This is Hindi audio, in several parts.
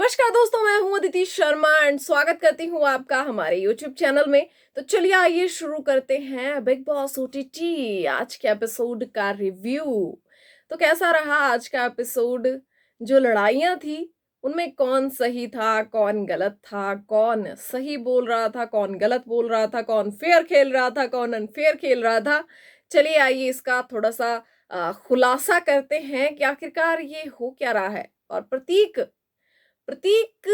नमस्कार दोस्तों, मैं हूं अदिति शर्मा एंड स्वागत करती हूं आपका हमारे YouTube चैनल में। तो चलिए आइए शुरू करते हैं बिग बॉस ओटीटी आज के एपिसोड का रिव्यू। तो कैसा रहा आज का एपिसोड? जो लड़ाइयां थी उनमें कौन सही था, कौन गलत था, कौन सही बोल रहा था, कौन गलत बोल रहा था, कौन फेयर खेल रहा था, कौन अनफेयर खेल रहा था? चलिए आइए इसका थोड़ा सा खुलासा करते हैं कि आखिरकार ये हो क्या रहा है। और प्रतीक प्रतीक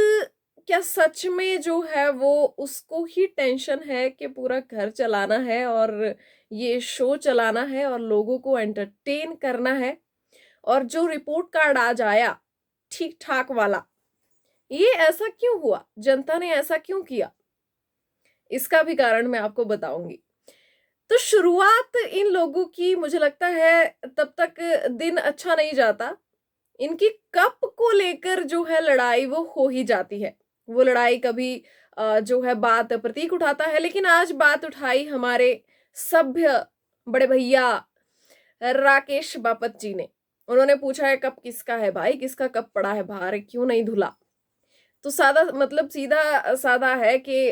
क्या सच में जो है वो उसको ही टेंशन है कि पूरा घर चलाना है और ये शो चलाना है और लोगों को एंटरटेन करना है। और जो रिपोर्ट कार्ड आज आया ठीक ठाक वाला, ये ऐसा क्यों हुआ? जनता ने ऐसा क्यों किया? इसका भी कारण मैं आपको बताऊंगी। तो शुरुआत इन लोगों की, मुझे लगता है तब तक दिन अच्छा नहीं जाता, इनकी कप को लेकर जो है लड़ाई वो हो ही जाती है। वो लड़ाई कभी जो है बात प्रतीक उठाता है, लेकिन आज बात उठाई हमारे सभ्य बड़े भैया राकेश बापत जी ने। उन्होंने पूछा है कप किसका है भाई, किसका कप पड़ा है बाहर, क्यों नहीं धुला? तो सादा मतलब सीधा सादा है कि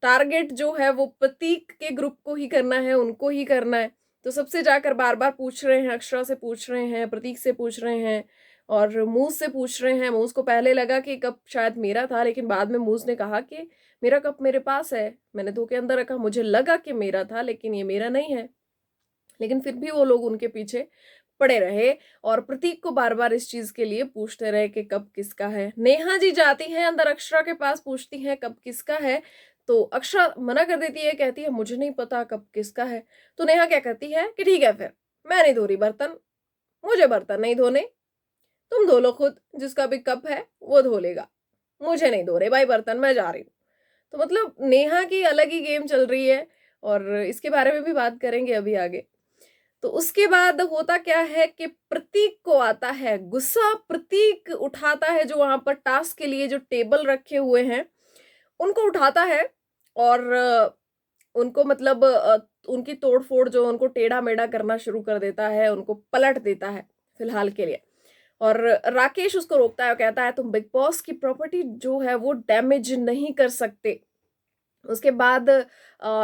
टारगेट जो है वो प्रतीक के ग्रुप को ही करना है, उनको ही करना है। तो सबसे जाकर बार बार पूछ रहे हैं, अक्षरा से पूछ रहे हैं, प्रतीक से पूछ रहे हैं और मूस से पूछ रहे हैं। मूस को पहले लगा कि कप शायद मेरा था, लेकिन बाद में मूस ने कहा कि मेरा कप मेरे पास है, मैंने धो के अंदर रखा, मुझे लगा कि मेरा था लेकिन ये मेरा नहीं है। लेकिन फिर भी वो लोग उनके पीछे पड़े रहे और प्रतीक को बार बार इस चीज के लिए पूछते रहे कि कब किसका है। नेहा जी जाती हैं अंदर अक्षरा के पास, पूछती हैं कब किसका है। तो अक्षरा मना कर देती है, कहती है मुझे नहीं पता कब किसका है। तो नेहा क्या करती है कि ठीक है फिर मैं नहीं धो रही बर्तन, मुझे बर्तन नहीं धोने, तुम धो लो खुद, जिसका भी कप है वो धो लेगा, मुझे नहीं धो रहे भाई बर्तन, मैं जा रही हूँ। तो मतलब नेहा की अलग ही गेम चल रही है और इसके बारे में भी बात करेंगे अभी आगे। तो उसके बाद होता क्या है कि प्रतीक को आता है गुस्सा। प्रतीक उठाता है जो वहां पर टास्क के लिए जो टेबल रखे हुए हैं उनको उठाता है और उनको मतलब उनकी तोड़फोड़, जो उनको टेढ़ा मेढ़ा करना शुरू कर देता है, उनको पलट देता है फिलहाल के लिए। और राकेश उसको रोकता है और कहता है तुम बिग बॉस की प्रॉपर्टी जो है वो डैमेज नहीं कर सकते। उसके बाद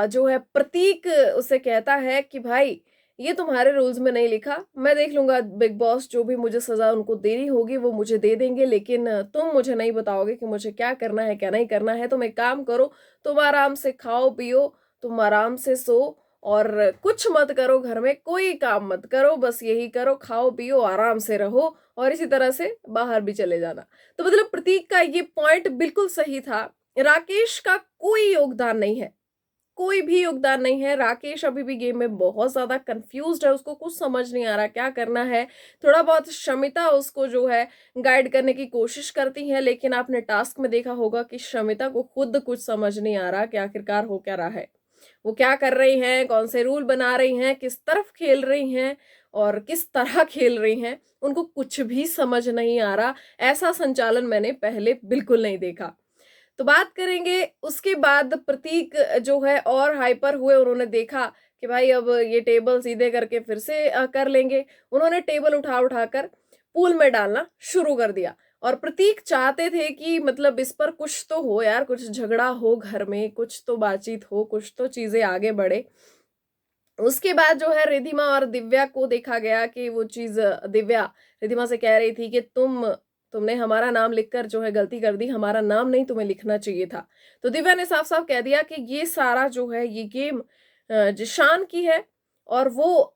जो है प्रतीक उसे कहता है कि भाई ये तुम्हारे रूल्स में नहीं लिखा, मैं देख लूंगा बिग बॉस, जो भी मुझे सजा उनको देनी होगी वो मुझे दे देंगे, लेकिन तुम मुझे नहीं बताओगे कि मुझे क्या करना है क्या नहीं करना है। तुम एक काम करो, तुम आराम से खाओ पियो, तुम आराम से सो और कुछ मत करो, घर में कोई काम मत करो, बस यही करो, खाओ पियो आराम से रहो और इसी तरह से बाहर भी चले जाना। तो मतलब प्रतीक का ये पॉइंट बिल्कुल सही था। राकेश का कोई योगदान नहीं है, कोई भी योगदान नहीं है। राकेश अभी भी गेम में बहुत ज्यादा कंफ्यूज्ड है, उसको कुछ समझ नहीं आ रहा क्या करना है। थोड़ा बहुत शमिता उसको जो है गाइड करने की कोशिश करती है, लेकिन आपने टास्क में देखा होगा कि शमिता को खुद कुछ समझ नहीं आ रहा कि आखिरकार हो क्या रहा है, वो क्या कर रही हैं, कौन से रूल बना रही हैं, किस तरफ खेल रही हैं और किस तरह खेल रही हैं, उनको कुछ भी समझ नहीं आ रहा। ऐसा संचालन मैंने पहले बिल्कुल नहीं देखा। तो बात करेंगे उसके बाद। प्रतीक जो है और हाइपर हुए, उन्होंने देखा कि भाई अब ये टेबल सीधे करके फिर से कर लेंगे। उन्होंने टेबल उठा उठाकर पूल में डालना शुरू कर दिया और प्रतीक चाहते थे कि मतलब इस पर कुछ तो हो यार, कुछ झगड़ा हो घर में, कुछ तो बातचीत हो, कुछ तो चीजें आगे बढ़े। उसके बाद जो है रिधिमा और दिव्या को देखा गया कि वो चीज, दिव्या रिधिमा से कह रही थी कि तुमने हमारा नाम लिखकर जो है गलती कर दी, हमारा नाम नहीं तुम्हें लिखना चाहिए था। तो दिव्या ने साफ साफ कह दिया कि ये सारा जो है ये गेम जिशान की है और वो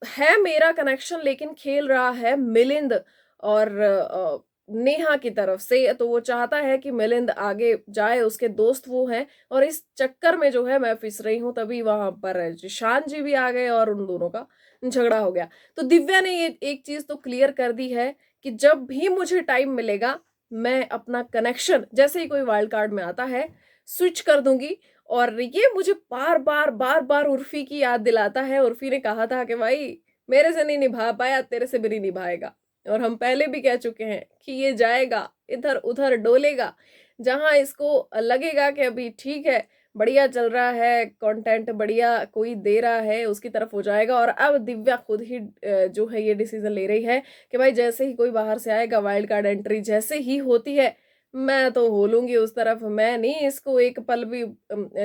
है मेरा कनेक्शन, लेकिन खेल रहा है मिलिंद और नेहा की तरफ से। तो वो चाहता है कि मिलिंद आगे जाए, उसके दोस्त वो हैं और इस चक्कर में जो है मैं फिस रही हूँ। तभी वहां पर जिशान जी भी आ गए और उन दोनों का झगड़ा हो गया। तो दिव्या ने ये एक चीज तो क्लियर कर दी है कि जब भी मुझे टाइम मिलेगा मैं अपना कनेक्शन, जैसे ही कोई वाइल्ड कार्ड में आता है, स्विच कर दूंगी। और ये मुझे बार बार उर्फी की याद दिलाता है। उर्फी ने कहा था कि भाई मेरे से नहीं निभा पाया, तेरे से भी नहीं निभाएगा। और हम पहले भी कह चुके हैं कि ये जाएगा, इधर उधर डोलेगा, जहां इसको लगेगा कि अभी ठीक है, बढ़िया चल रहा है, कंटेंट बढ़िया कोई दे रहा है, उसकी तरफ हो जाएगा। और अब दिव्या खुद ही जो है ये डिसीजन ले रही है कि भाई जैसे ही कोई बाहर से आएगा, वाइल्ड कार्ड एंट्री जैसे ही होती है, मैं तो हो लूँगी उस तरफ, मैं नहीं इसको एक पल भी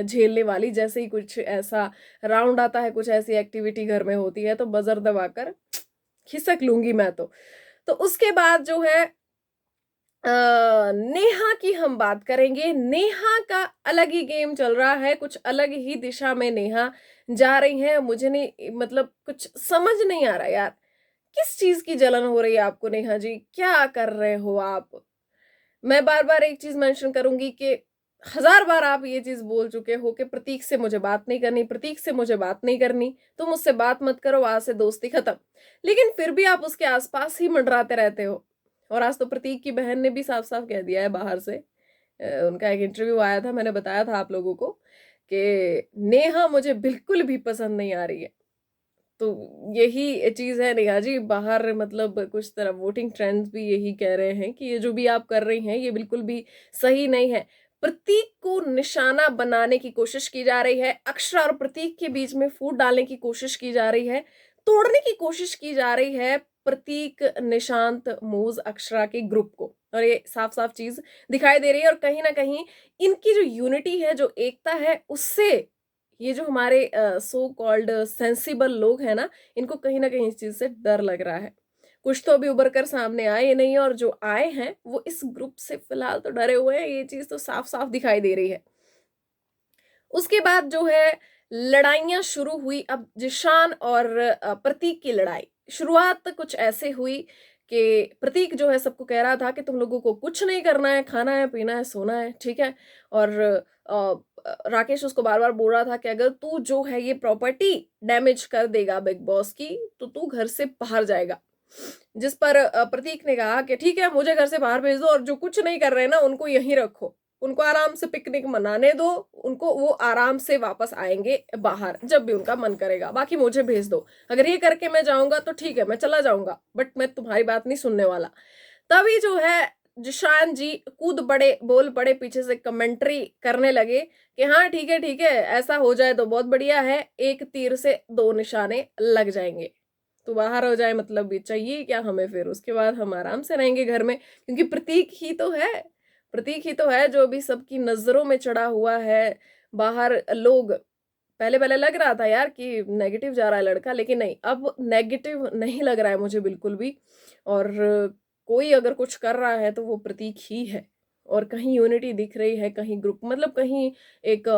झेलने वाली। जैसे ही कुछ ऐसा राउंड आता है, कुछ ऐसी एक्टिविटी घर में होती है, तो बज़र दबाकर खिसक लूँगी मैं तो। तो उसके बाद जो है नेहा की हम बात करेंगे। नेहा का अलग ही गेम चल रहा है, कुछ अलग ही दिशा में नेहा जा रही हैं। मुझे नहीं मतलब कुछ समझ नहीं आ रहा यार, किस चीज़ की जलन हो रही है आपको नेहा जी? क्या कर रहे हो आप? मैं बार-बार एक चीज़ मेंशन करूँगी कि हज़ार बार आप ये चीज़ बोल चुके हो कि प्रतीक से मुझे बात नहीं करनी, प्रतीक से मुझे बात नहीं करनी, तुम मुझसे बात मत करो, आज से दोस्ती खत्म। लेकिन फिर भी आप उसके आस-पास ही मंडराते रहते हो। और आज तो प्रतीक की बहन ने भी साफ-साफ कह दिया है बाहर से, उनका एक इंटरव्यू आया था, मैंने बताया था आप लोगों को कि नेहा मुझे बिल्कुल भी पसंद नहीं आ रही है। तो यही चीज़ है नेहा जी, बाहर मतलब कुछ तरह वोटिंग ट्रेंड्स भी यही कह रहे हैं कि ये जो भी आप कर रही हैं, ये बिल्कुल भी सही नहीं है। प्रतीक को निशाना बनाने की कोशिश की जा रही है, अक्षरा और प्रतीक के बीच में फूट डालने की कोशिश की जा रही है, तोड़ने की कोशिश की जा रही है प्रतीक, निशांत, मूज़, अक्षरा के ग्रुप को। और ये साफ-साफ चीज़ दिखाई दे रही है और कहीं न कहीं इनकी जो यूनिटी है, जो एकता है, उससे ये जो हमारे सो कॉल्ड सेंसिबल लोग हैं ना, इनको कहीं न कहीं इस चीज़ से डर लग रहा है। कुछ तो अभी उभर कर सामने आए नहीं और जो आए हैं, वो इस ग्रुप से फिलहाल तो डरे हुए हैं, ये चीज़ तो साफ-साफ दिखाई दे रही है। उसके बाद जो है लड़ाइयाँ शुरू हुई, अब जिशान और प्रतीक की लड़ाई। शुरुआत कुछ ऐसे हुई कि प्रतीक जो है सबको कह रहा था कि तुम लोगों को कुछ नहीं करना है, खाना है, पीना है, सोना है, ठीक है? और राकेश उसको बार-बार बोल रहा था कि अगर तू जो है ये प्रॉपर्टी डैमेज कर देगा बिग बॉस की, तो तू घर से बाहर जाएगा। जिस पर प्रतीक ने कहा कि ठीक है, मुझे घर से बाहर भेज दो और जो कुछ नहीं कर रहे हैं ना, उनको यहीं रखो। उनको आराम से पिकनिक मनाने दो, उनको वो आराम से वापस आएँगे बाहर, जब भी उनका मन करेगा, बाकी मुझे भेज दो। अगर ये करके मैं जाऊँगा तो ठीक है, मैं चला जाऊँगा, बट मैं तुम्हारी बात नहीं सुनने वाला। तभी जो है जिशान जी कूद पड़े, बोल पड़े, पीछे से कमेंट्री करने लगे कि हाँ, ठीक है, ऐसा हो जाए तो बहुत बढ़िया है, एक तीर से 2 निशाने लग जाएँगे। तो बाहर हो जाए मतलब भी चाहिए क्या हमें फिर? उसके बाद हम आराम से रहेंगे घर में, क्योंकि प्रतीक ही तो है जो अभी सबकी नज़रों में चढ़ा हुआ है। बाहर लोग पहले-पहले लग रहा था यार कि नेगेटिव जा रहा है लड़का, लेकिन नहीं, अब नेगेटिव नहीं लग रहा है मुझे बिल्कुल भी। और कोई अगर कुछ कर रहा है तो वो प्रतीक ही है। और कहीं यूनिटी दिख रही है, कहीं ग्रुप मतलब कहीं एक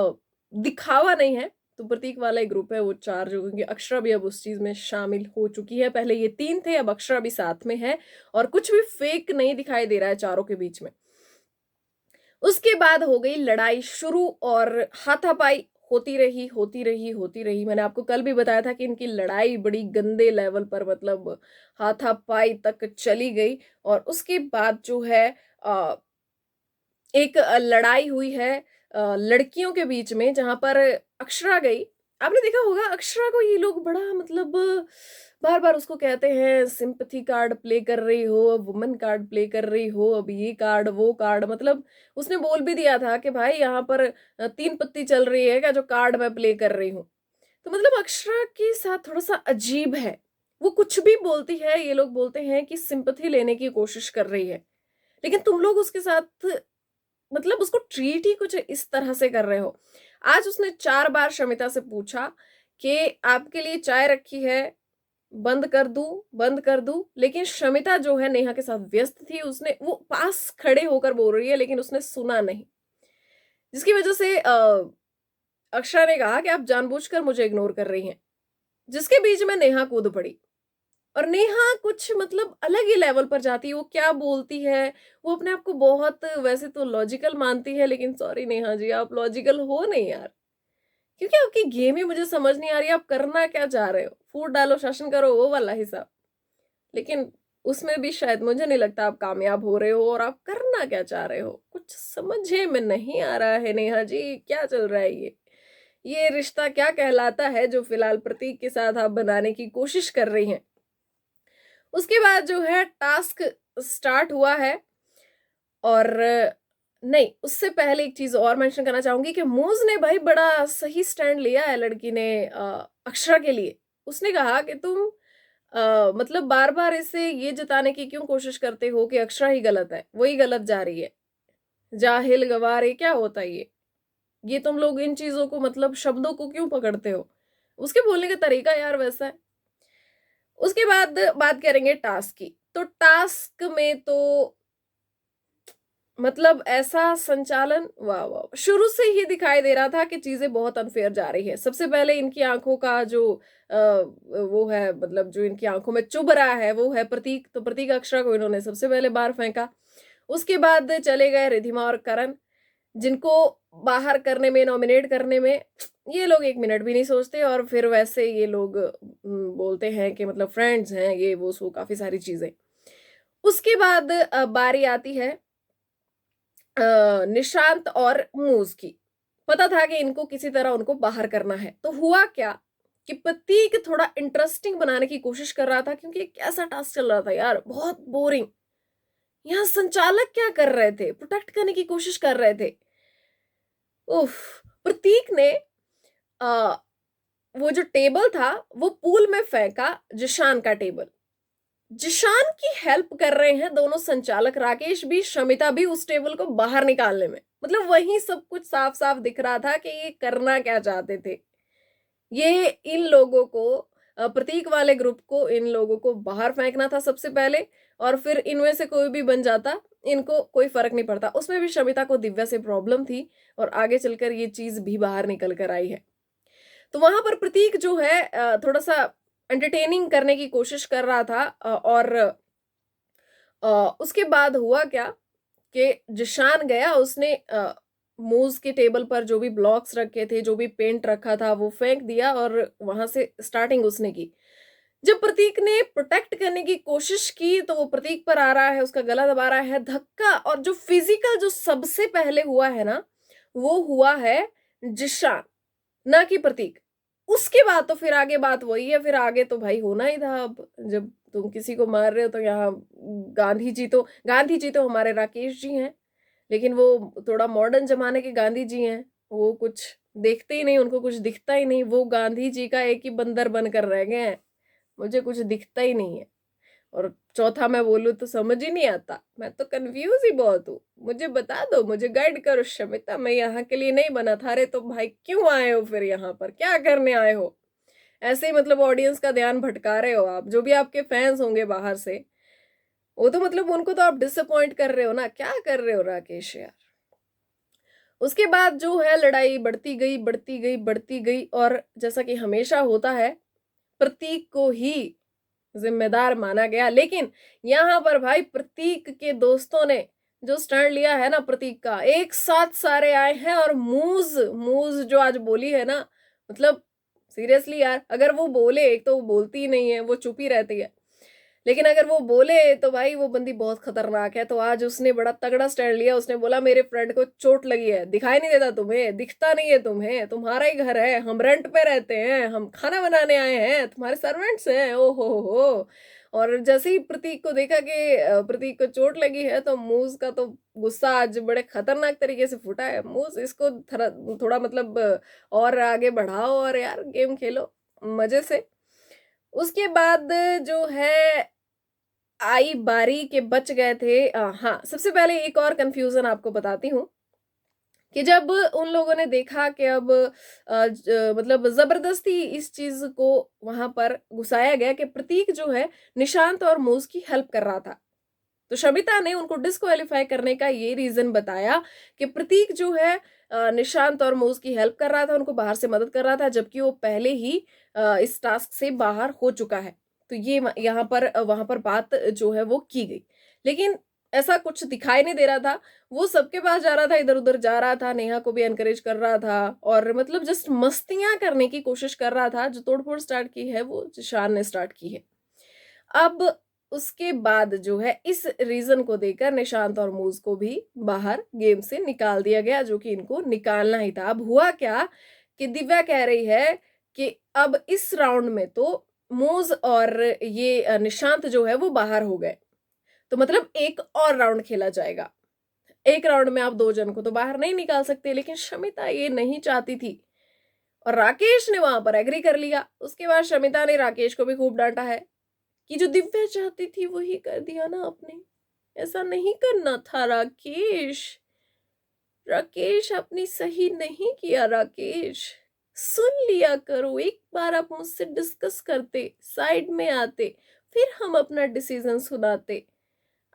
दिखावा नहीं है, तो प्रतीक वाला ही ग्रुप है वो 4 जो, क्योंकि अक्षरा भी अब उस चीज़ में शामिल हो चुकी है। पहले ये 3 थे, अब अक्षरा भी साथ में है और कुछ भी फेक नहीं दिखाई दे रहा है चारों के बीच में। उसके बाद हो गई लड़ाई शुरू और हाथापाई होती रही। मैंने आपको कल भी बताया था कि इनकी लड़ाई बड़ी गंदे लेवल पर मतलब हाथापाई तक चली गई। और उसके बाद जो है अ, एक लड़ाई हुई है लड़कियों के बीच में, जहाँ पर अक्षरा गई। आपने देखा होगा अक्षरा को ये लोग बड़ा मतलब बार-बार उसको कहते हैं सिंपैथी कार्ड प्ले कर रही हो, वुमन कार्ड प्ले कर रही हो, अब ये कार्ड, वो कार्ड, मतलब उसने बोल भी दिया था कि भाई यहाँ पर 3 पत्ती चल रही है क्या जो कार्ड मैं प्ले कर रही हूँ। तो मतलब अक्षरा के साथ थोड़ा-सा अजीब है। वो कुछ भी बोलती है, ये लोग बोलते हैं कि सिंपैथी लेने की कोशिश कर रही है। लेकिन तुम लोग उसके साथ मतलब उसको ट्रीट ही कुछ इस तरह से कर रहे हो। आज उसने 4 बार शमिता से पूछा कि आपके लिए चाय रखी है, बंद कर दूँ, बंद कर दूँ? लेकिन शमिता जो है नेहा के साथ व्यस्त थी, उसने वो पास खड़े होकर बोल रही है लेकिन उसने सुना नहीं। जिसकी वजह से अक्षरा ने कहा कि आप जानबूझकर मुझे इग्नोर कर रही हैं। जिसके बीच में नेहा कूद पड़ी। और नेहा कुछ मतलब अलग ही लेवल पर जाती है, वो क्या बोलती है, वो अपने आप को बहुत वैसे तो लॉजिकल मानती है, लेकिन सॉरी नेहा जी, आप लॉजिकल हो नहीं यार। क्योंकि आपकी गेम ही मुझे समझ नहीं आ रही, आप करना क्या चाह रहे हो? फूट डालो, शासन करो, वो वाला हिसाब। लेकिन उसमें भी शायद मुझे नहीं लगता आप कामयाब हो रहे हो, और आप करना क्या चाह रहे हो? कुछ समझे में नहीं आ रहा है नेहा जी, क्या चल रहा है ये? ये रिश्ता क्या कहलाता है जो फिलहाल प्रतीक के साथ आप बनाने की कोशिश कर रही हैं? उसके बाद जो है टास्क स्टार्ट हुआ है। और नहीं, उससे पहले एक चीज़ और मेंशन करना चाहूँगी कि मूज़ ने भाई बड़ा सही स्टैंड लिया है लड़की ने अक्षरा के लिए। उसने कहा कि तुम मतलब बार-बार इसे ये जताने की क्यों कोशिश करते हो कि अक्षरा ही गलत है, वही गलत जा रही है। जाहिल, गवार, ये क्या होता है ये तुम लोग इन चीजों को मतलब शब्दों को क्यों पकड़ते हो? उसके बोलने का तरीका यार वैसा है। उसके बाद बात करेंगे टास्क की। तो टास्क में तो मतलब ऐसा संचालन, वाह वाह, शुरू से ही दिखाई दे रहा था कि चीजें बहुत अनफेयर जा रही है। सबसे पहले इनकी आंखों का जो वो है, मतलब जो इनकी आंखों में चुभ रहा है वो है प्रतीक। तो प्रतीक अक्षरा को इन्होंने सबसे पहले बाहर फेंका। उसके बाद चले गए रिधिमा और करण, जिनको बाहर करने में, नॉमिनेट करने में ये लोग एक मिनट भी नहीं सोचते। और फिर वैसे ये लोग बोलते हैं कि मतलब फ्रेंड्स हैं ये वो काफी सारी चीजें। उसके बाद बारी आती है निशांत और मूज की। पता था कि इनको किसी तरह उनको बाहर करना है। तो हुआ क्या कि प्रतीक थोड़ा इंटरेस्टिंग बनाने की कोशिश कर रहा था, क्योंकि एक ऐसा टास्क चल रहा था यार बहुत बोरिंग। यहाँ संचालक क्या कर रहे थे, प्रोटेक्ट करने की कोशिश कर रहे थे। उफ, प्रतीक ने आ, वो जो टेबल था वो पूल में फेंका, जिशान का टेबल। जिशान की हेल्प कर रहे हैं दोनों संचालक, राकेश भी शमिता भी, उस टेबल को बाहर निकालने में। मतलब वही सब कुछ साफ साफ दिख रहा था कि ये करना क्या चाहते थे। ये इन लोगों को, प्रतीक वाले ग्रुप को, इन लोगों को बाहर फेंकना था सबसे पहले। और फिर इनमें से कोई भी बन जाता, इनको कोई फर्क नहीं पड़ता। उसमें भी शमिता को दिव्या से प्रॉब्लम थी और आगे चलकर ये चीज भी बाहर निकल कर आई है। तो वहां पर प्रतीक जो है थोड़ा सा एंटरटेनिंग करने की कोशिश कर रहा था। और उसके बाद हुआ क्या कि जिशान गया, उसने मूज के टेबल पर जो भी ब्लॉक्स रखे थे, जो भी पेंट रखा था, वो फेंक दिया और वहां से स्टार्टिंग उसने की। जब प्रतीक ने प्रोटेक्ट करने की कोशिश की तो वो प्रतीक पर आ रहा है, उसका गला दबा रहा है, धक्का। और जो फिजिकल जो सबसे पहले हुआ है ना, वो हुआ है जिशान, ना कि प्रतीक। उसके बाद तो फिर आगे बात वही है, फिर आगे तो भाई होना ही था। अब जब तुम किसी को मार रहे हो तो यहाँ गांधी जी तो हमारे राकेश जी हैं, लेकिन वो थोड़ा मॉडर्न जमाने के गांधी जी हैं। वो कुछ देखते ही नहीं, उनको कुछ दिखता ही नहीं। वो गांधी जी का एक ही बंदर बनकर रह गए हैं, मुझे कुछ दिखता ही नहीं है। और चौथा मैं बोलूं तो समझ ही नहीं आता, मैं तो कंफ्यूज ही बहुत हूँ। मुझे बता दो, मुझे गाइड करो शमिता, मैं यहाँ के लिए नहीं बना था। अरे तो भाई क्यों आए हो फिर, यहाँ पर क्या करने आए हो? ऐसे ही मतलब ऑडियंस का ध्यान भटका रहे हो आप। जो भी आपके फैंस होंगे बाहर से, वो तो मतलब उनको तो आप डिसअपॉइंट कर रहे हो ना। क्या कर रहे हो राकेश यार? उसके बाद जो है लड़ाई बढ़ती गई, बढ़ती गई, बढ़ती गई। और जैसा कि हमेशा होता है, प्रतीक को ही जिम्मेदार माना गया। लेकिन यहाँ पर भाई प्रतीक के दोस्तों ने जो स्टैंड लिया है ना प्रतीक का, एक साथ सारे आए हैं। और मूज मूज जो आज बोली है ना, मतलब सीरियसली यार, अगर वो बोले, एक तो वो बोलती ही नहीं है, वो चुप ही रहती है, लेकिन अगर वो बोले तो भाई वो बंदी बहुत खतरनाक है। तो आज उसने बड़ा तगड़ा स्टैंड लिया। उसने बोला मेरे फ्रेंड को चोट लगी है, दिखाई नहीं देता तुम्हें, दिखता नहीं है तुम्हें, तुम्हारा ही घर है, हम रेंट पे रहते हैं, हम खाना बनाने आए हैं, तुम्हारे सर्वेंट्स हैं, ओ हो। और जैसे ही प्रतीक को देखा कि प्रतीक को चोट लगी है, तो मूज का तो गुस्सा आज बड़े खतरनाक तरीके से फूटा है। मूज इसको थोड़ा मतलब और आगे बढ़ाओ और यार गेम खेलो मजे से। उसके बाद जो है आई बारी के बच गए थे। हाँ, सबसे पहले एक और कंफ्यूजन आपको बताती हूँ कि जब उन लोगों ने देखा कि अब मतलब जबरदस्ती इस चीज को वहां पर घुसाया गया कि प्रतीक जो है निशांत और मूज की हेल्प कर रहा था, तो शमिता ने उनको डिस्क्वालीफाई करने का ये रीजन बताया कि प्रतीक जो है निशांत और मूज की हेल्प कर रहा था, उनको बाहर से मदद कर रहा था, जबकि वो पहले ही इस टास्क से बाहर हो चुका है। तो ये यहाँ पर वहां पर बात जो है वो की गई। लेकिन ऐसा कुछ दिखाई नहीं दे रहा था। वो सबके पास जा रहा था, इधर उधर जा रहा था, नेहा को भी एनकरेज कर रहा था और मतलब जस्ट मस्तियां करने की कोशिश कर रहा था। जो तोड़फोड़ स्टार्ट की है वो जिशान ने स्टार्ट की है। अब उसके बाद जो है इस रीजन को देकर निशांत और मूज को भी बाहर गेम से निकाल दिया गया, जो कि इनको निकालना ही था। अब हुआ क्या कि दिव्या कह रही है कि अब इस राउंड में तो मूज और ये निशांत जो है वो बाहर हो गए, तो मतलब एक और राउंड खेला जाएगा। एक राउंड में आप दो जन को तो बाहर नहीं निकाल सकते। लेकिन शमिता ये नहीं चाहती थी और राकेश ने वहां पर एग्री कर लिया। उसके बाद शमिता ने राकेश को भी खूब डांटा है कि जो दिव्या चाहती थी वही कर दिया ना आपने, ऐसा नहीं करना था राकेश। राकेश आपने सही नहीं किया राकेश, सुन लिया करो, एक बार आप मुझसे डिस्कस करते, साइड में आते, फिर हम अपना डिसीजन सुनाते।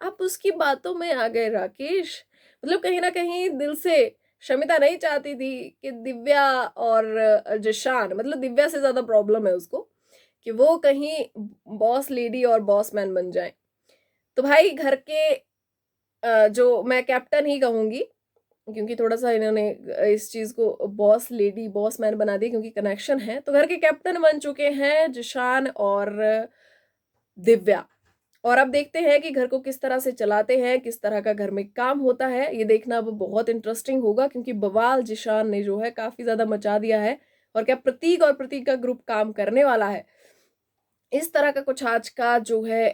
आप उसकी बातों में आ गए राकेश। मतलब कहीं ना कहीं दिल से शमिता नहीं चाहती थी कि दिव्या और जिशान, मतलब दिव्या से ज्यादा प्रॉब्लम है उसको कि वो कहीं बॉस लेडी और बॉस मैन बन जाए। तो भाई घर के जो मैं कैप्टन ही कहूंगी, क्योंकि थोड़ा सा इन्होंने इस चीज को बॉस लेडी बॉस मैन बना दिया क्योंकि कनेक्शन है। तो घर के कैप्टन बन चुके हैं जिशान और दिव्या। और अब देखते हैं कि घर को किस तरह से चलाते हैं, किस तरह का घर में काम होता है, ये देखना अब बहुत इंटरेस्टिंग होगा क्योंकि बवाल जिशान ने जो है काफी ज्यादा मचा दिया है। और क्या प्रतीक और प्रतीक का ग्रुप काम करने वाला है, इस तरह का कुछ आज का जो है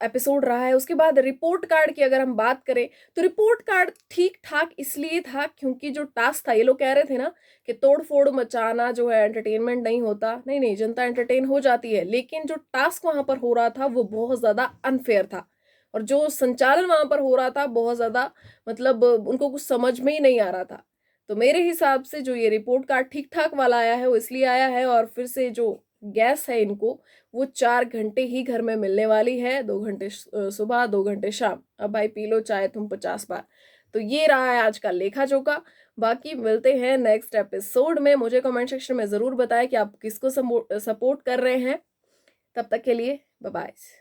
एपिसोड रहा है। उसके बाद रिपोर्ट कार्ड की अगर हम बात करें तो रिपोर्ट कार्ड ठीक ठाक इसलिए था क्योंकि जो टास्क था, ये लोग कह रहे थे ना कि तोड़ फोड़ मचाना जो है एंटरटेनमेंट नहीं होता। नहीं नहीं, जनता एंटरटेन हो जाती है, लेकिन जो टास्क वहां पर हो रहा था वो बहुत ज्यादा अनफेयर था। और जो संचालन वहां पर हो रहा था बहुत ज्यादा, मतलब उनको कुछ समझ में ही नहीं आ रहा था। तो मेरे हिसाब से जो ये रिपोर्ट कार्ड ठीक ठाक वाला आया है वो इसलिए आया है। और फिर से जो गैस है इनको, वो 4 घंटे ही घर में मिलने वाली है, 2 घंटे सुबह 2 घंटे शाम। अब भाई पी लो चाहे तुम 50 बार। तो ये रहा है आज का लेखा जोखा। बाकी मिलते हैं नेक्स्ट एपिसोड में। मुझे कमेंट सेक्शन में जरूर बताएं कि आप किसको सपोर्ट कर रहे हैं। तब तक के लिए बाय बाय।